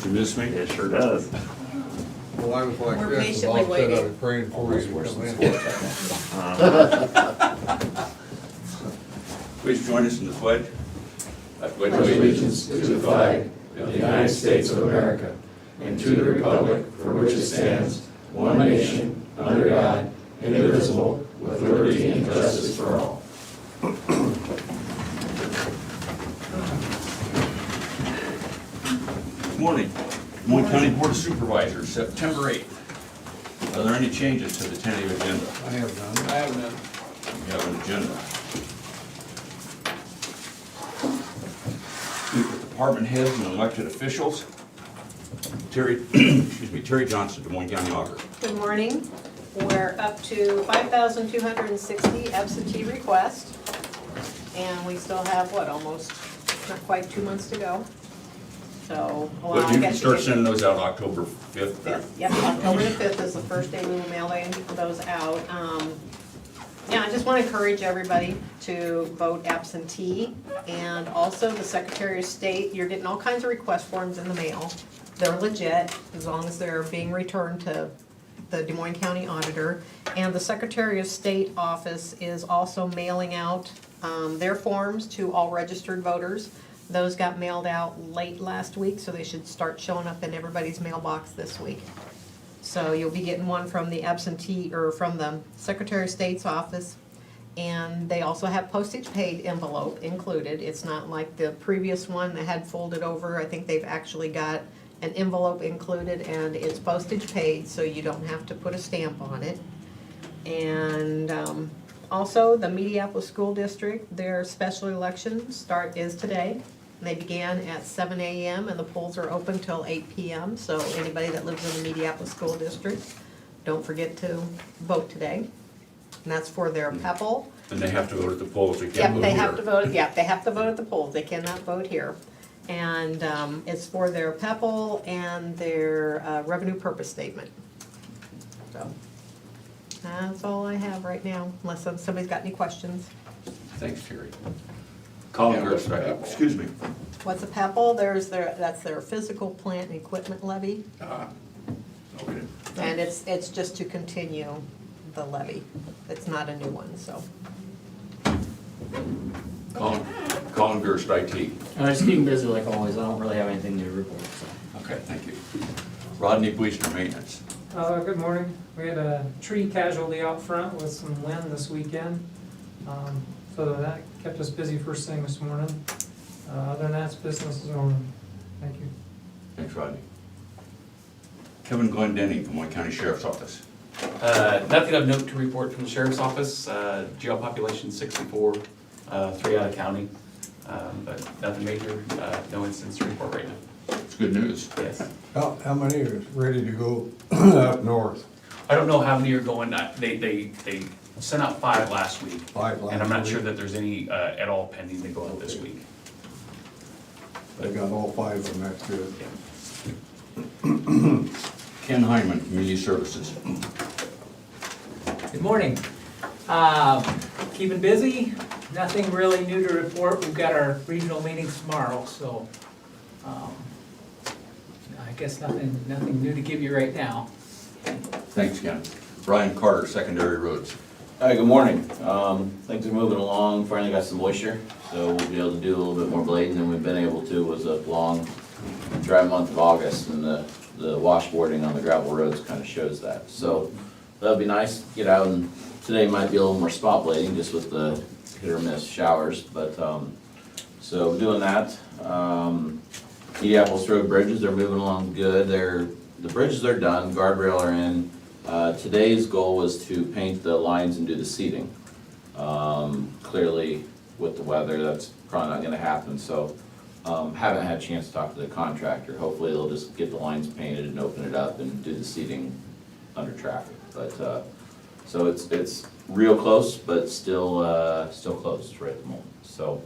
You miss me? It sure does. Well, I was like We're this, and all of a patiently sudden I waiting. was praying for you to come in. Please join us in the pledge. I pledge allegiance to the flag of the United States of America and to the republic for which it stands, one nation, under God, indivisible, with liberty and justice for all. Good morning. Moines County Board of Supervisors, September 8th. Are there any changes to the tentative agenda? I have none. I have none. We have an agenda. Speak with department heads and elected officials. Terry, excuse me, Terry Johnson, Des Moines County Auditor. Good morning. We're up to 5,260 absentee requests. And we still have, what, almost, not quite 2 months to go. So, well, But I you can guess start you sending those out October 5th. Fifth, yep, October the 5th is the first day we will mail those out. Yeah, I just want to encourage everybody to vote absentee. And also the Secretary of State, you're getting all kinds of request forms in the mail. They're legit, as long as they're being returned to the Des Moines County Auditor. And the Secretary of State office is also mailing out their forms to all registered voters. Those got mailed out late last week, so they should start showing up in everybody's mailbox this week. So you'll be getting one from the absentee, or from the Secretary of State's office. And they also have postage paid envelope included. It's not like the previous one that had folded over. I think they've actually got an envelope included, and it's postage paid, so you don't have to put a stamp on it. And also, the Mediapolis School District, their special election start is today. And they began at 7 a.m. and the polls are open till 8 p.m. So anybody that lives in the Mediapolis School District, don't forget to vote today. And that's for their PEPL. And they have to vote at the polls, they Yep, can't vote they here. have to vote, they have to vote at the polls, they cannot vote here. And it's for their PEPL and their revenue purpose statement. So, that's all I have right now, unless somebody's got any questions. Thanks, Terry. Colin Gerst, excuse me. What's a PEPL? That's their physical plant and equipment levy, Okay. and it's just to continue the levy. It's not a new one, so. Colin Gerst, IT. Just keeping busy like always. I don't really have anything new to report, so. Okay, thank you. Rodney Bleaster, Maintenance. Good morning. We had a tree casualty out front with some wind this weekend. So that kept us busy first thing this morning. Other than that, it's business as normal. Thank you. Thanks, Rodney. Kevin Glendenning, Des Moines County Sheriff's Office. Nothing of note to report from the sheriff's office. Jail population 64, 3 out of county, but nothing major, no incidents to report right now. It's good news. Yes. How many are ready to go up north? I don't know how many are going, they sent out 5 last week. 5 last And I'm not week? sure that there's any at all pending to go out this week. They got all 5 of them, that's good. Yeah. Ken Hyman, Community Services. Good morning. Keeping busy, nothing really new to report. We've got our regional meetings tomorrow, so I guess nothing new to give you right now. Thanks, Ken. Brian Carter, Secondary Roads. Hi, good morning. Things are moving along, finally got some moisture, so we'll be able to do a little bit more blading than we've been able to. It was a long, dry month of August, and the washboarding on the gravel roads kind of shows that. So that'll be nice, get out, and today might be a little more spot blading, just with the hit or miss showers, but, so doing that. Mediapolis Road bridges, they're moving along good. The bridges are done, guardrail are in. Today's goal was to paint the lines and do the seating. Clearly, with the weather, that's probably not gonna happen, so haven't had a chance to talk to the contractor. Hopefully they'll just get the lines painted and open it up and do the seating under traffic. But, so it's real close, but still close right at the moment. So,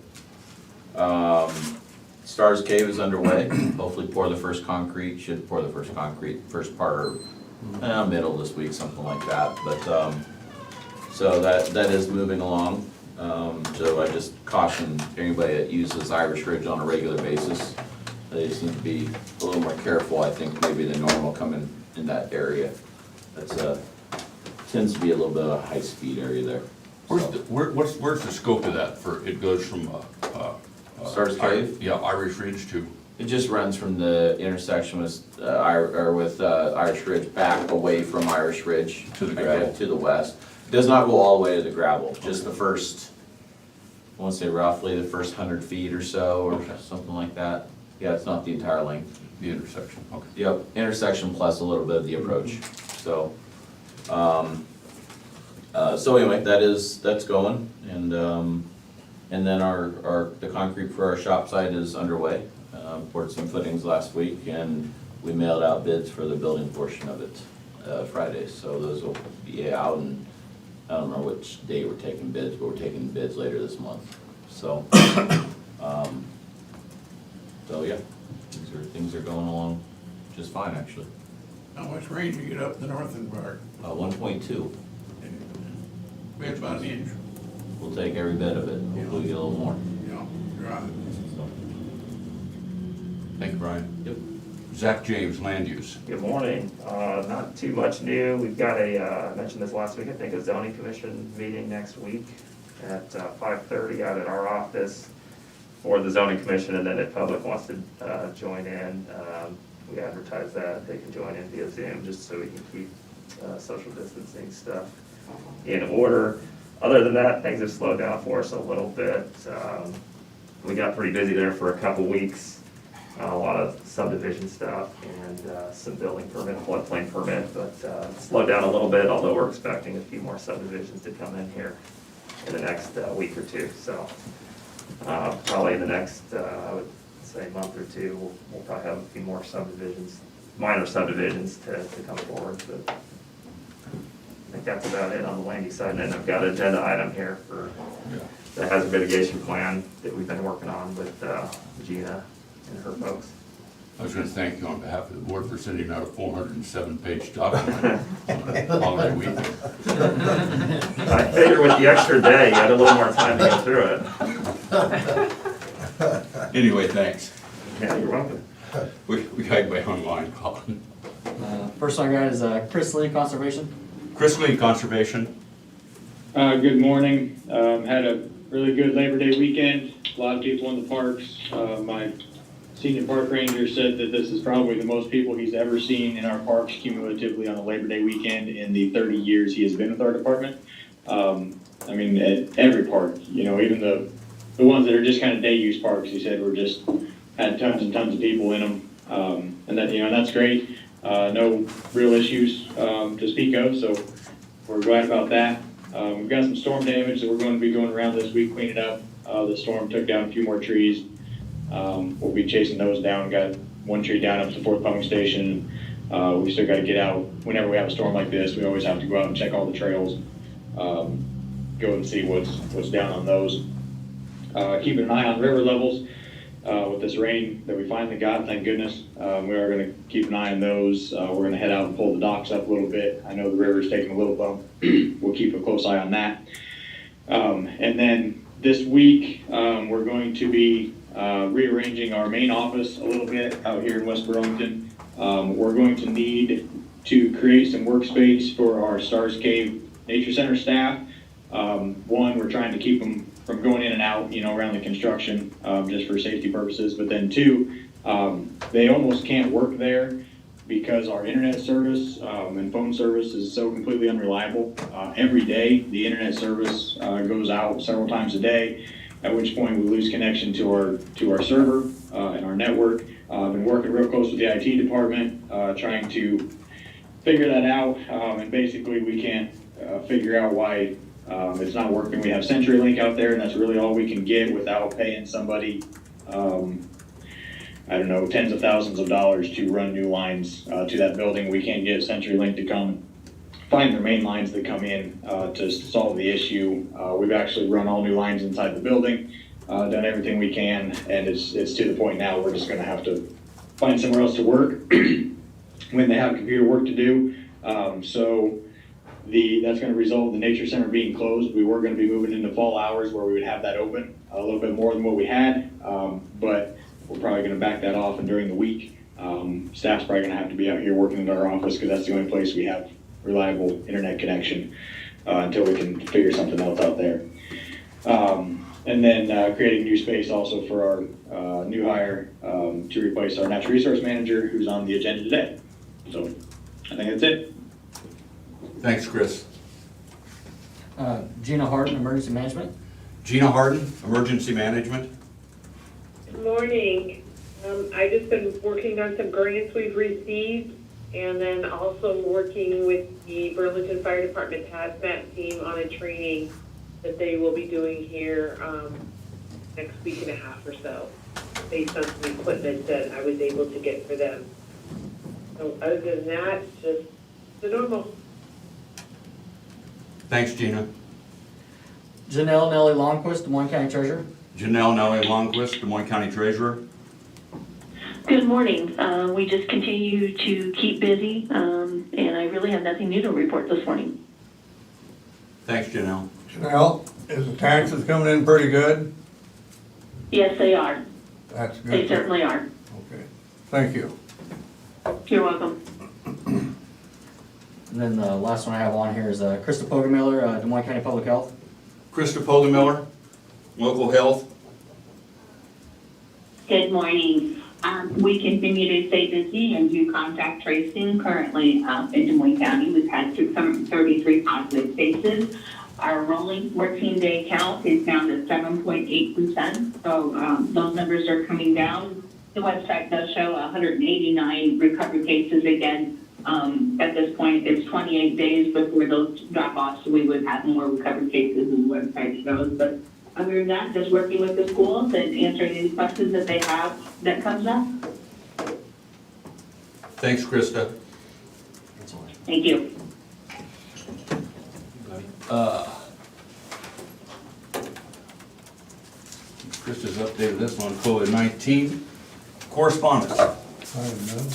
Stars Cave is underway. Hopefully pour the first concrete, should pour the first concrete, first part or middle this week, something like that. But, so that is moving along. So I just caution anybody that uses Irish Ridge on a regular basis They seem to be a little more careful, I think, maybe than normal coming in that area. That's tends to be a little bit of a high-speed area there. Where's the scope of that for, it goes from, Stars Cave? Yeah, Irish Ridge to, It just runs from the intersection with Irish Ridge back away from Irish Ridge. To the gravel. To the west. It does not go all the way to the gravel, just the first, I want to say roughly the first 100 feet or so, or something like that. Yeah, it's not the entire length. the intersection, okay. Yep, intersection plus a little bit of the approach, so. So anyway, that's going, and then the concrete for our shop site is underway. Poured some footings last week, and we mailed out bids for the building portion of it Friday, so those will be out, and I don't know which day we're taking bids, but we're taking bids later this month, so. So yeah, things are going along just fine, actually. How much rain do you get up in the northern part? 1.2. We had about an inch, We'll take every bit of it. Hopefully we get a little more. you know, dry. Thank you, Brian. Yep. Zach James, land use. Good morning. Not too much new. We've got I mentioned this last week, I think, a zoning commission meeting next week at 5:30 out at our office for the zoning commission, and then if public wants to join in, we advertise that. They can join in via Zoom, just so we can keep social distancing stuff in order. Other than that, things have slowed down for us a little bit. We got pretty busy there for a couple weeks. A lot of subdivision stuff and some building permit, floodplain permit, but slowed down a little bit, although we're expecting a few more subdivisions to come in here in the next week or two. So probably in the next, I would say, month or two, we'll probably have a few more subdivisions, minor subdivisions to come forward. But I think that's about it on the land use side. And then I've got an agenda item here for the hazard mitigation plan that we've been working on with Gina and her folks. I was gonna thank you on behalf of the board for sending out a 407-page document on a holiday weekend. I figure with the extra day, you had a little more time to get through it. Anyway, thanks. Yeah, you're welcome. We got anybody online, Colin? First one I got is Chris Lee, Conservation. Chris Lee, Conservation. Good morning. Had a really good Labor Day weekend. A lot of people in the parks. My senior park ranger said that this is probably the most people he's ever seen in our parks cumulatively on a Labor Day weekend in the 30 years he has been with our department. I mean, at every park, you know, even the ones that are just kind of day use parks, he said, had tons and tons of people in them. And that, you know, that's great. No real issues to speak of, so we're glad about that. We've got some storm damage that we're going to be going around this week cleaning up. The storm took down a few more trees. We'll be chasing those down. Got one tree down up to the 4th pumping station. We still got to get out. Whenever we have a storm like this, we always have to go out and check all the trails, go and see what's down on those. Keeping an eye on river levels. With this rain that we finally got, thank goodness, we are going to keep an eye on those. We're going to head out and pull the docks up a little bit. I know the river's taking a little bump. We'll keep a close eye on that. And then this week, we're going to be rearranging our main office a little bit out here in West Burlington. We're going to need to create some workspace for our Stars Cave Nature Center staff. One, we're trying to keep them from going in and out, you know, around the construction, just for safety purposes. But then two, they almost can't work there because our internet service and phone service is so completely unreliable. Every day, the internet service goes out several times a day, at which point we lose connection to our server and our network. I've been working real close with the IT department, trying to figure that out, and basically we can't figure out why it's not working. We have CenturyLink out there, and that's really all we can get without paying somebody, I don't know, tens of thousands of dollars to run new lines to that building. We can't get CenturyLink to come find their main lines that come in to solve the issue. We've actually run all new lines inside the building, done everything we can, and it's to the point now we're just going to have to find somewhere else to work when they have computer work to do. So that's going to result in the Nature Center being closed. We were going to be moving into fall hours where we would have that open a little bit more than what we had, but we're probably gonna back that off, and during the week, staff's probably gonna have to be out here working in our office, because that's the only place we have reliable internet connection, until we can figure something else out there. And then creating new space also for our new hire to replace our natural resource manager, who's on the agenda today. So I think that's it. Thanks, Chris. Gina Harden, Emergency Management. Gina Harden, Emergency Management. Good morning. I've just been working on some grants we've received, and then also working with the Burlington Fire Department hazmat team on a training that they will be doing here next week and a half or so, based on some equipment that I was able to get for them. So other than that, just the normal. Thanks, Gina. Janelle Nellie Longquist, Des Moines County Treasurer. Janelle Nellie Longquist, Des Moines County Treasurer. Good morning. We just continue to keep busy, and I really have nothing new to report this morning. Thanks, Janelle. Chanel, is the taxes coming in pretty good? Yes, they are. That's good. They certainly are. Okay, thank you. You're welcome. And then the last one I have on here is Krista Pogemiller, Des Moines County Public Health. Krista Pogemiller, Local Health. Good morning. We continue to stay busy and do contact tracing. Currently in Des Moines County, we've had 633 positive cases. Our rolling 14-day count is down to 7.8%. So those numbers are coming down. The website does show 189 recovered cases again. At this point, it's 28 days before those drop off, so we would have more recovered cases than the website shows. But other than that, just working with the schools and answering any questions that they have that comes up. Thanks, Krista. That's all. Thank you. Krista's updated this on COVID-19. Correspondence. I have none.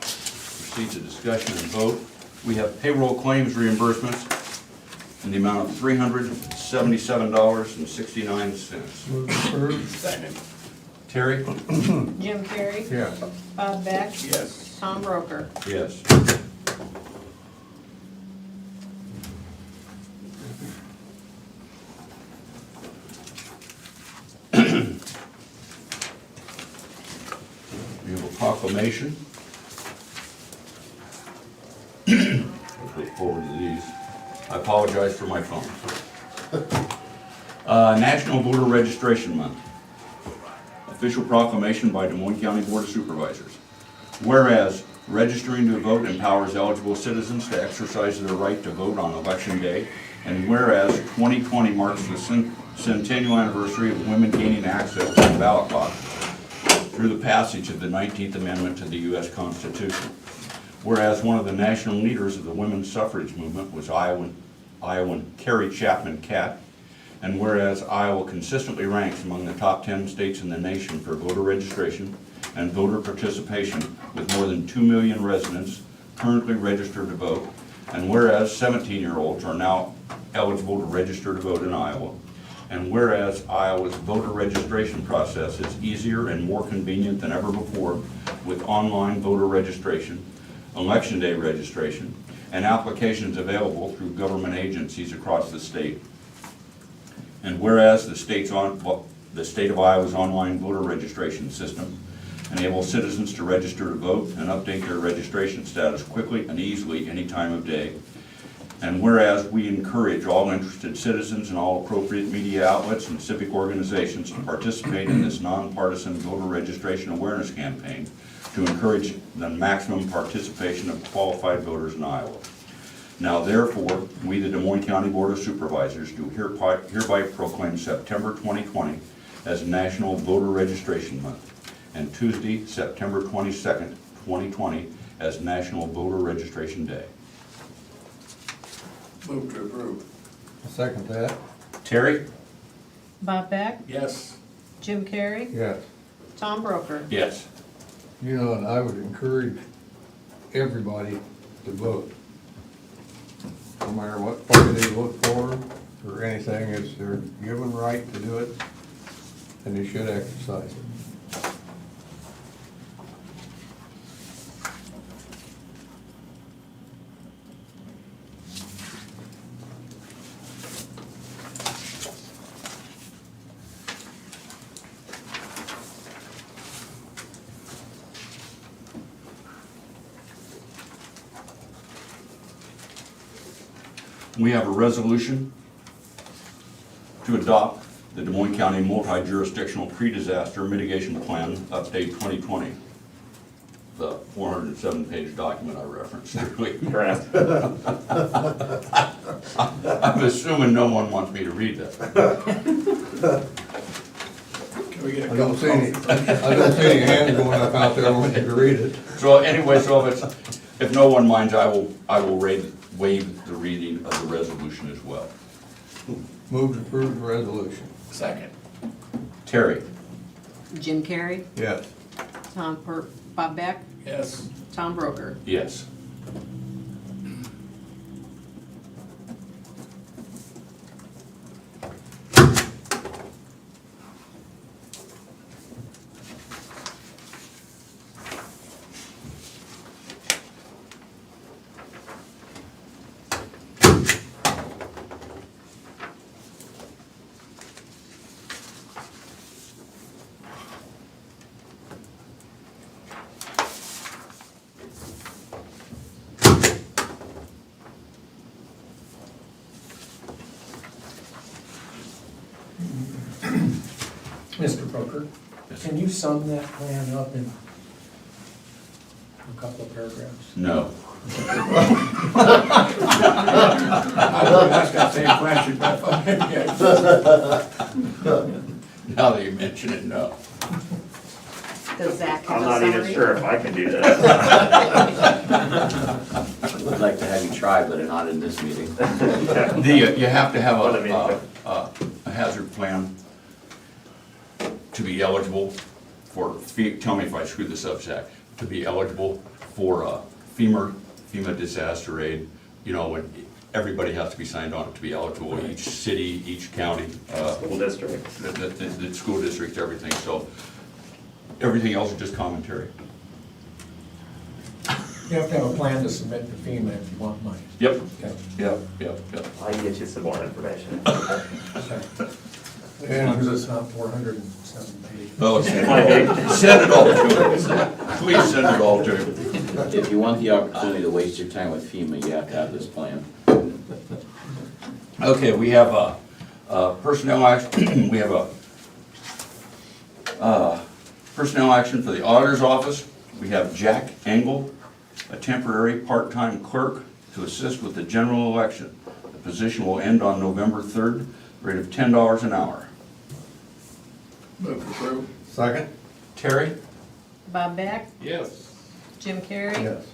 Proceed to discussion and vote. We have payroll claims reimbursements in the amount of $377.69. Move approved. Second. Terry? Jim Carrey? Yes. Bob Beck? Yes. Tom Broker? Yes. We have a proclamation. I'll flip forward to these. I apologize for my phone. National Voter Registration Month. Official proclamation by Des Moines County Board of Supervisors. Whereas registering to vote empowers eligible citizens to exercise their right to vote on Election Day, and whereas 2020 marks the centennial anniversary of women gaining access to the ballot box through the passage of the 19th Amendment to the U.S. Constitution. Whereas one of the national leaders of the women's suffrage movement was Iowan Carrie Chapman Catt, and whereas Iowa consistently ranks among the top 10 states in the nation for voter registration and voter participation, with more than 2 million residents currently registered to vote, and whereas 17-year-olds are now eligible to register to vote in Iowa, and whereas Iowa's voter registration process is easier and more convenient than ever before with online voter registration, Election Day registration, and applications available through government agencies across the state. And whereas the state of Iowa's online voter registration system enables citizens to register to vote and update their registration status quickly and easily any time of day. And whereas we encourage all interested citizens and all appropriate media outlets and civic organizations to participate in this nonpartisan voter registration awareness campaign to encourage the maximum participation of qualified voters in Iowa. Now therefore, we, the Des Moines County Board of Supervisors, do hereby proclaim September 2020 as National Voter Registration Month, and Tuesday, September 22nd, 2020 as National Voter Registration Day. Move to approve. I'll second that. Terry? Bob Beck? Yes. Jim Carrey? Yes. Tom Broker? Yes. You know, and I would encourage everybody to vote. No matter what party they vote for or anything, it's their given right to do it. and they should exercise it. We have a resolution to adopt the Des Moines County Multi-Jurisdictional Pre-Disaster Mitigation Plan Update 2020, the 407-page document I referenced earlier. Correct. I'm assuming no one wants me to read that. Can we get a I don't couple see any, copies? I don't see any hands going up out there wanting to read it. So anyway, so if no one minds, I will waive the reading of the resolution as well. Move to approve the resolution. Second. Terry? Jim Carrey, Yes. Bob Beck, Yes. Tom Broker. Yes. Mr. Broker, can you sum that plan up in a couple of paragraphs? No. I would ask that same question, but Now that you mention it, no. Does Zach I'm have a not even summary? sure if I can do that. I'd like to have you try, but not in this meeting. You have to have What I mean, a hazard plan to be eligible for, tell me if I screw this up, Zach, to be eligible for FEMA disaster aid, you know, when everybody has to be signed on to be eligible, each city, each county. School district. The school district, everything, so everything else is just commentary. You have to have a plan to submit to FEMA if you want money. Yep, Okay. yep. I can get you some more information. As long as it's not 407 pages. Oh, send it all to him. Please send it all to him. If you want the opportunity to waste your time with FEMA, you have to have this plan. Okay, we have a personnel action, we have a personnel action for the auditor's office. We have Jack Engel, a temporary part-time clerk to assist with the general election. The position will end on November 3rd, rate of $10 an hour. move to approve. Second? Terry? Bob Beck, Yes. Jim Carrey, Yes.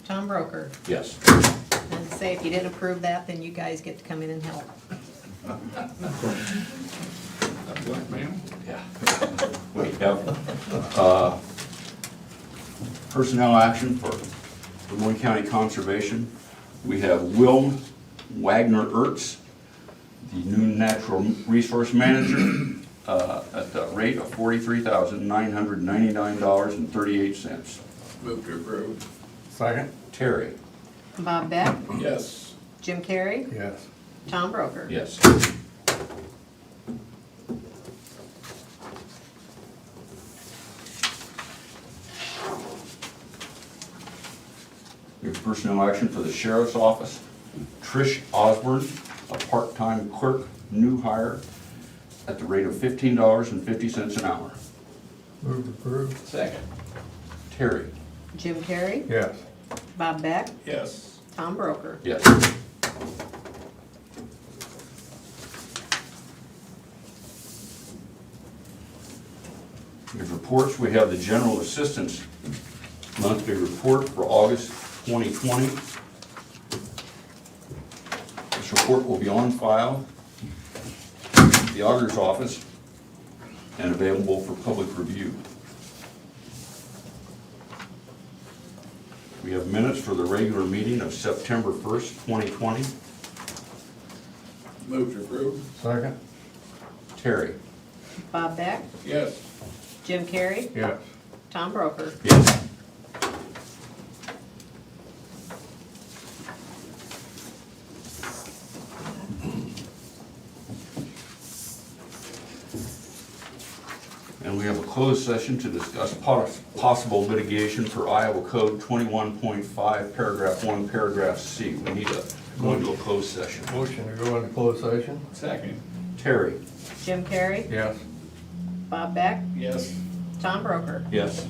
Tom Broker. Yes. And say if you didn't approve that, then you guys get to come in and help. Blackmail? Yeah. We have personnel action for Des Moines County Conservation. We have Will Wagner Ertz, the new natural resource manager, at the rate of $43,999.38. Move to approve. Second? Terry? Bob Beck, Yes. Jim Carrey, Yes. Tom Broker. Yes. We have personnel action for the sheriff's office. Trish Osborne, a part-time clerk, new hire, at the rate of $15.50 an hour. Move to approve. Second. Terry? Jim Carrey, Yes. Bob Beck, Yes. Tom Broker. Yes. We have reports. We have the general assistance monthly report for August 2020. This report will be on file at the auditor's office and available for public review. We have minutes for the regular meeting of September 1st, 2020. Move to approve. Second? Terry? Bob Beck, Yes. Jim Carrey, Yes. Tom Broker. Yes. And we have a closed session to discuss possible litigation for Iowa Code 21.5, paragraph 1, paragraph C. We need to go into a closed session. Motion to go into closed session? Second. Terry? Jim Carrey, Yes. Bob Beck, Yes. Tom Broker. Yes.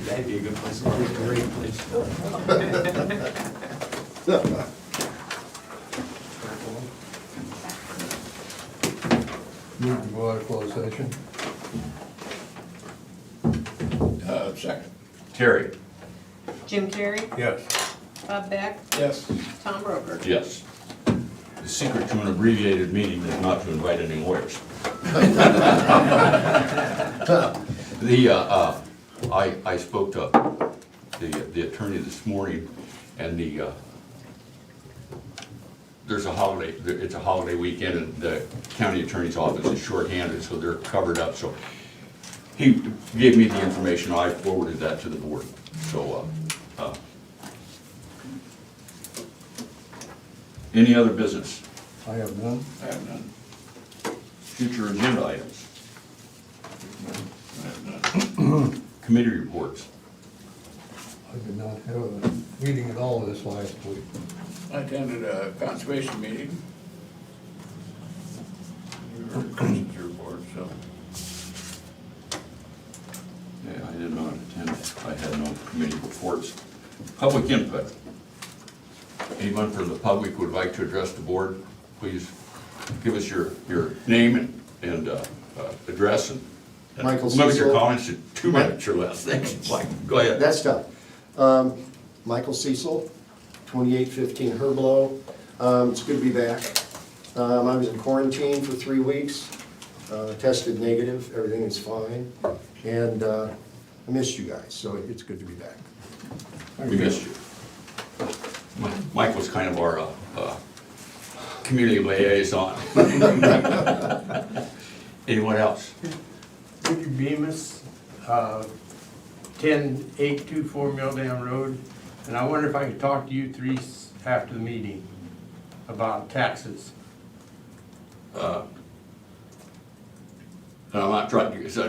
That'd be a good place to park. Great place. Move to go out of closed session? Second. Terry? Jim Carrey, Yes. Bob Beck, Yes. Tom Broker. Yes. The secret to an abbreviated meeting is not to invite any lawyers. I spoke to the attorney this morning, and there's a holiday, it's a holiday weekend, and the county attorney's office is shorthanded, so they're covered up, so he gave me the information, I forwarded that to the board, so, any other business? I have none. I have none. Future agenda items? I have none. Committee reports? I did not have a meeting at all this last week. I attended a conservation meeting. You heard Chris's report, so. Yeah, I did not attend, I had no committee reports. Public input. Anyone from the public who would like to address the board, please give us your name and address and Michael limit your Cecil. comments to 2 minutes or less. Thanks, Mike. Go ahead. That's tough. Michael Cecil, 2815 Herblow. It's good to be back. I was in quarantine for 3 weeks, tested negative, everything is fine. And I missed you guys, so it's good to be back. We missed you. Mike was kind of our community liaison. Anyone else? Richard Bemis, 10824 Milldam Road, and I wonder if I could talk to you three after the meeting about taxes. And I'm not trying to, if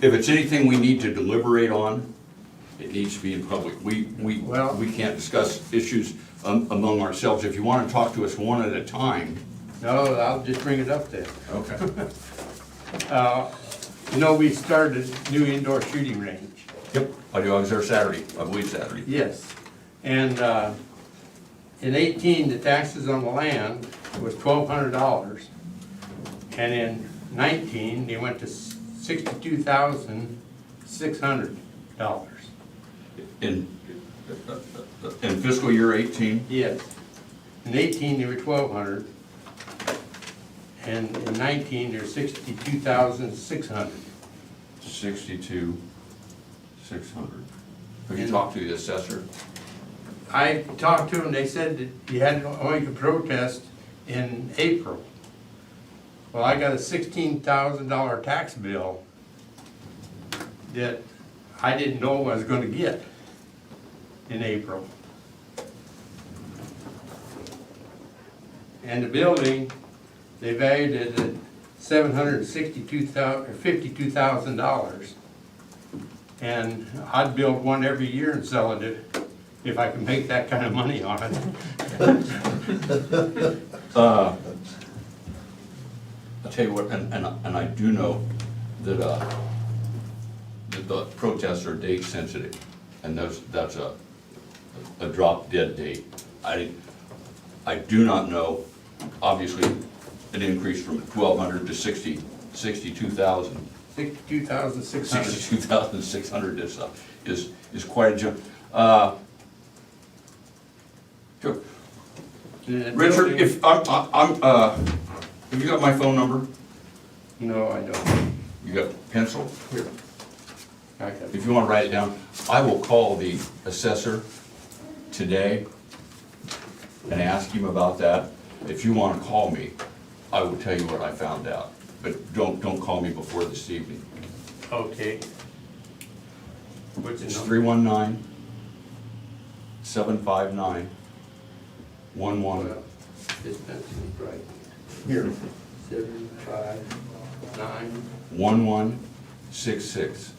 it's anything we need to deliberate on, it needs to be in public. We can't discuss issues among ourselves. If you want to talk to us one at a time. No, I'll just bring it up then. Okay. You know, we started a new indoor shooting range. Yep, I was there Saturday, I believe Saturday. Yes, and in 18, the taxes on the land was $1,200, and in 19, they went to $62,600. In fiscal year 18? Yes. In 18, they were 1,200, and in 19, they're 62,600. 62,600. Have you talked to the assessor? I talked to them, they said that you had only to protest in April. Well, I got a $16,000 tax bill that I didn't know I was gonna get in April. And the building, they valued it at $52,000. And I'd build one every year and sell it if I can make that kind of money on it. I'll tell you what, and I do know that the protests are date sensitive, and that's a drop dead date. I do not know, obviously, an increase from 1,200 to 62,000. 62,600. 62,600 is quite a jump. Sure. Richard, if have you got my phone number? No, I don't. You got pencil? Here. Okay. If you want to write it down, I will call the assessor today and ask him about that. If you want to call me, I will tell you what I found out. But don't call me before this evening. Okay. What's It's the 319-759-11. Well, this pencil's right here. 759. 1166.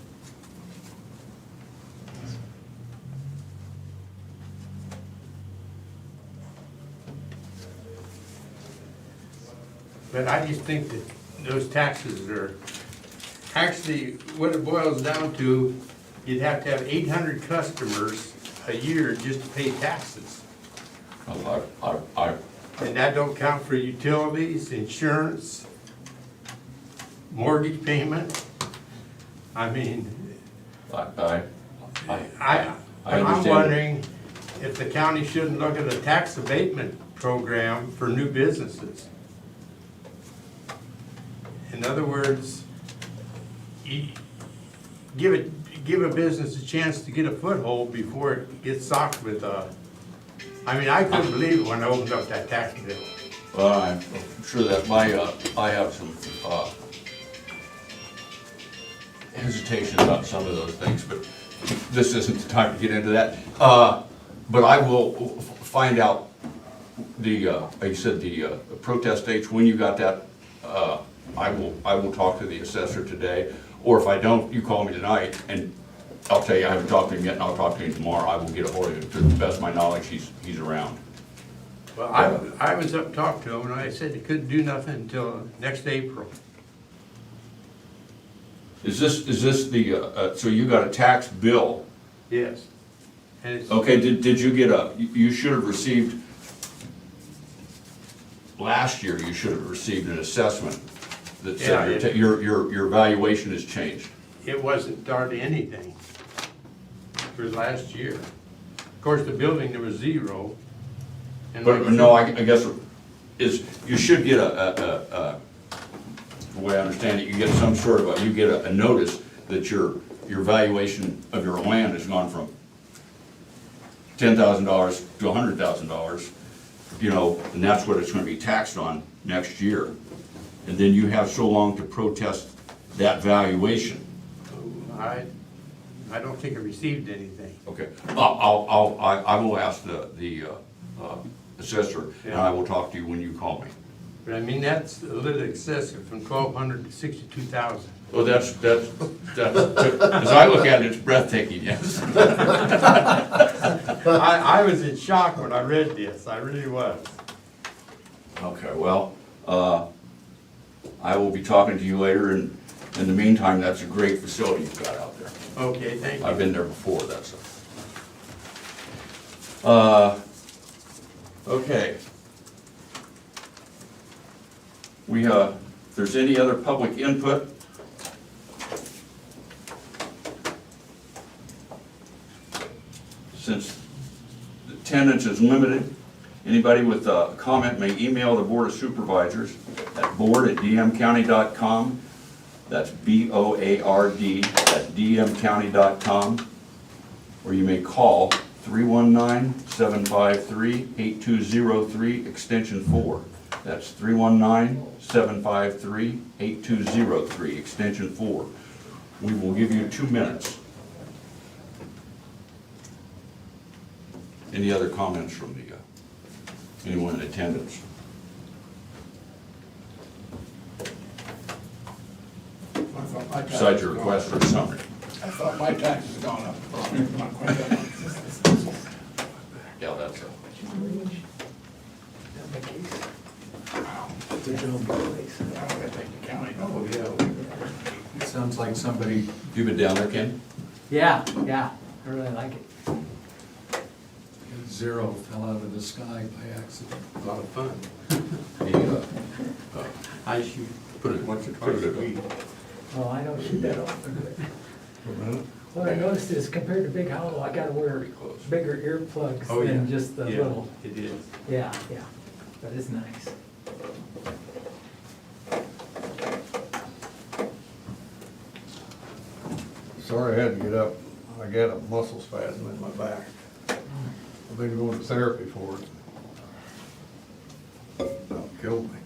But I just think that those taxes are, actually, what it boils down to, you'd have to have 800 customers a year just to pay taxes. And that don't count for utilities, insurance, mortgage payment. I mean, I'm understand. wondering if the county shouldn't look at a tax abatement program for new businesses. In other words, give a business a chance to get a foothold before it gets socked with I mean, I couldn't believe it when I opened up that tax bill. Well, I'm sure that I have some hesitation about some of those things, but this isn't the time to get into that. But I will find out like you said, the protest dates, when you got that. I will talk to the assessor today, or if I don't, you call me tonight, and I'll tell you, I haven't talked to him yet, and I'll talk to him tomorrow. I will get a hold of him. To the best of my knowledge, he's around. Well, I was up to talk to him, and I said he couldn't do nothing until next April. Is this the, so you got a tax bill? Yes. And it's, Okay, did you get you should have received, last year, you should have received an assessment that said your valuation has changed. it wasn't hardly anything for last year. Of course, the building, there was zero. And But like no, I guess you should get the way I understand it, you get some sort of you get a notice that your valuation of your land has gone from $10,000 to $100,000, you know, and that's what it's gonna be taxed on next year. And then you have so long to protest that valuation. I don't think I received anything. Okay, I will ask the assessor, and I will talk to you when you call me. But I mean, that's a little excessive, from 1,200 to 62,000. Well, that's, as I look at it, it's breathtaking, yes. I was in shock when I read this, I really was. Okay, well, I will be talking to you later, and in the meantime, that's a great facility you've got out there. Okay, thank you. I've been there before, that's okay. If there's any other public input, since attendance is limited, anybody with a comment may email the Board of Supervisors at board@dmcounty.com. That's BOARD@dmcounty.com. Or you may call 319-753-8203, extension 4. That's 319-753-8203, extension 4. We will give you 2 minutes. Any other comments from anyone in attendance? Besides your request for a summary. I thought my taxes gone up. Yeah, that's it. Oh, yeah. Sounds like somebody, You been down there, Ken? Yeah, I really like it. zero fell out of the sky by accident. A lot of fun. I shoot put it once or put twice it a week. Well, I don't shoot that often. What I noticed is compared to Big Hollow, I gotta wear bigger earplugs Oh, yeah. than just the Yeah, little. It is. Yeah, but it's nice. Sorry I had to get up. I got a muscle spasm in my back. I've been going to therapy for it. About killed me.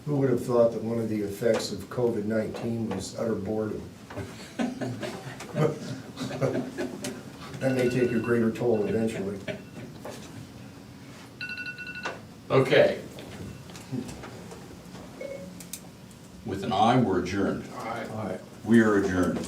Who would have thought that one of the effects of COVID-19 was utter boredom? That may take a greater toll eventually. Okay. With an aye, we're adjourned. All right. We are adjourned.